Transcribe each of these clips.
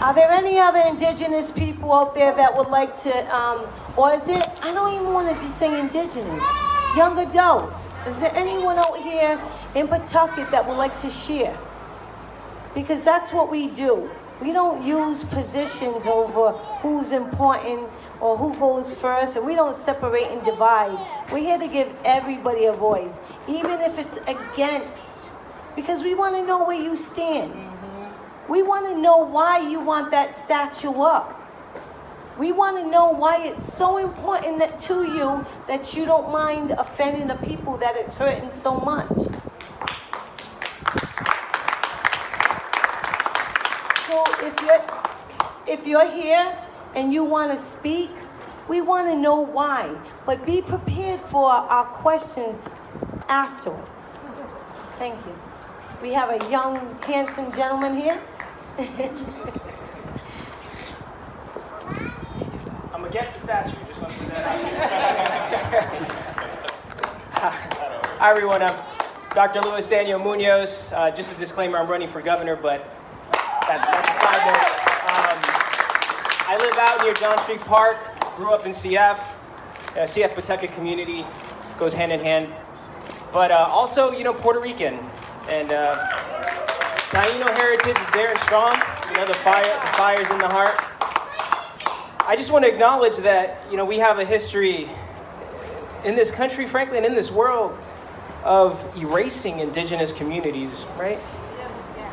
Are there any other indigenous people out there that would like to, or is it, I don't even want to just say indigenous, young adults. Is there anyone out here in Pawtucket that would like to share? Because that's what we do. We don't use positions over who's important or who goes first, and we don't separate and divide. We're here to give everybody a voice, even if it's against, because we want to know where you stand. We want to know why you want that statue up. We want to know why it's so important to you that you don't mind offending the people that it's hurting so much. So if you're here and you want to speak, we want to know why. But be prepared for our questions afterwards. Thank you. We have a young, handsome gentleman here. I'm against the statue, just want to put that out. Hi everyone, I'm Dr. Daniel Munoz. Just a disclaimer, I'm running for governor, but that's a side note. I live out near John Street Park, grew up in CF. CF Pawtucket community goes hand in hand. But also, Puerto Rican and Taíno heritage is there and strong. The fire's in the heart. I just want to acknowledge that, we have a history in this country, frankly, and in this world of erasing indigenous communities, right?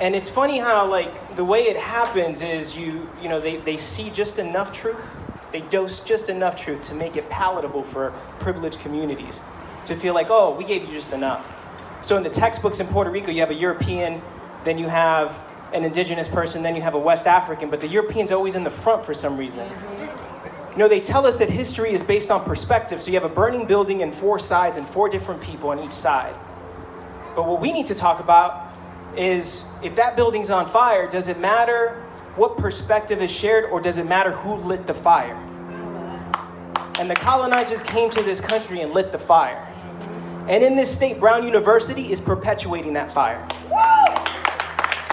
And it's funny how, the way it happens is they see just enough truth. They dose just enough truth to make it palatable for privileged communities to feel like, oh, we gave you just enough. So in the textbooks in Puerto Rico, you have a European, then you have an indigenous person, then you have a West African, but the European's always in the front for some reason. They tell us that history is based on perspective, so you have a burning building and 4 sides and 4 different people on each side. But what we need to talk about is, if that building's on fire, does it matter what perspective is shared, or does it matter who lit the fire? And the colonizers came to this country and lit the fire. And in this state, Brown University is perpetuating that fire.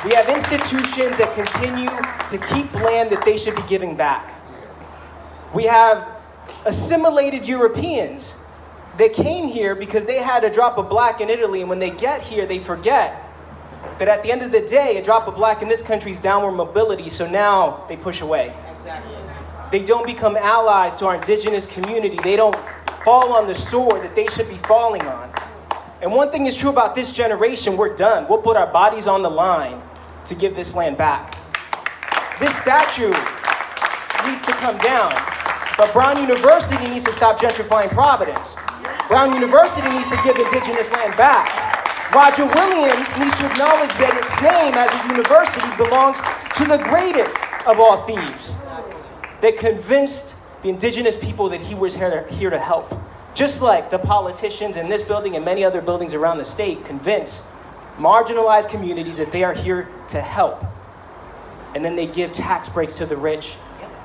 We have institutions that continue to keep land that they should be giving back. We have assimilated Europeans that came here because they had a drop of black in Italy, and when they get here, they forget that at the end of the day, a drop of black in this country is downward mobility, so now they push away. Exactly. They don't become allies to our indigenous community. They don't fall on the sword that they should be falling on. And one thing is true about this generation, we're done. We'll put our bodies on the line to give this land back. This statue needs to come down, but Brown University needs to stop gentrifying Providence. Brown University needs to give indigenous land back. Roger Williams needs to acknowledge that its name as a university belongs to the greatest of all thieves that convinced the indigenous people that he was here to help. Just like the politicians in this building and many other buildings around the state convince marginalized communities that they are here to help. And then they give tax breaks to the rich.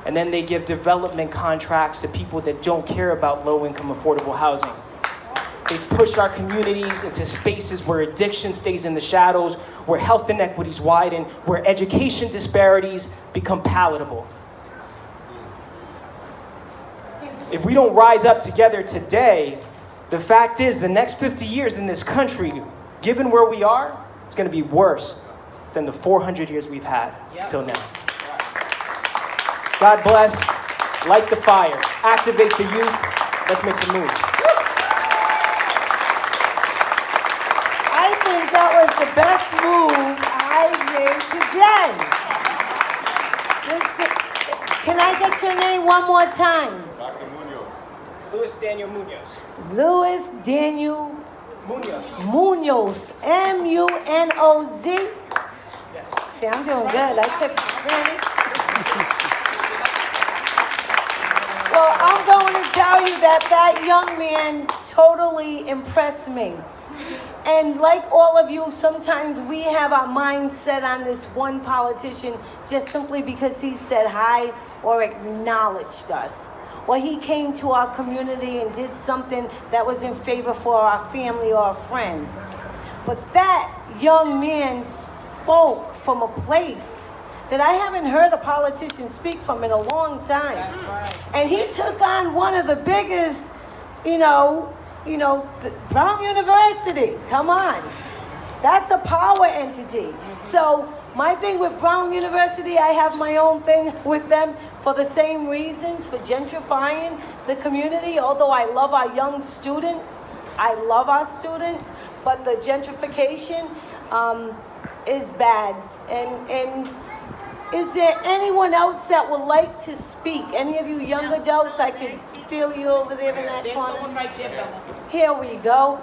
And then they give development contracts to people that don't care about low-income affordable housing. They push our communities into spaces where addiction stays in the shadows, where health inequities widen, where education disparities become palatable. If we don't rise up together today, the fact is the next 50 years in this country, given where we are, it's going to be worse than the 400 years we've had till now. God bless, light the fire, activate the youth, let's make some moves. I think that was the best move I made today. Can I get your name one more time? Dr. Munoz. Daniel Munoz. Daniel Munoz. Munoz. M-U-N-O-Z. Yes. See, I'm doing good. I took Spanish. Well, I'm going to tell you that young man totally impressed me. And like all of you, sometimes we have our minds set on this one politician just simply because he said hi or acknowledged us. Or he came to our community and did something that was in favor for our family or a friend. But that young man spoke from a place that I haven't heard a politician speak from in a long time. That's right. And he took on one of the biggest, Brown University. Come on. That's a power entity. So my thing with Brown University, I have my own thing with them for the same reasons, for gentrifying the community. Although I love our young students, but the gentrification is bad. And is there anyone else that would like to speak? Any of you young adults? I can feel you over there in that There's corner. someone right there, Bella. Here we go.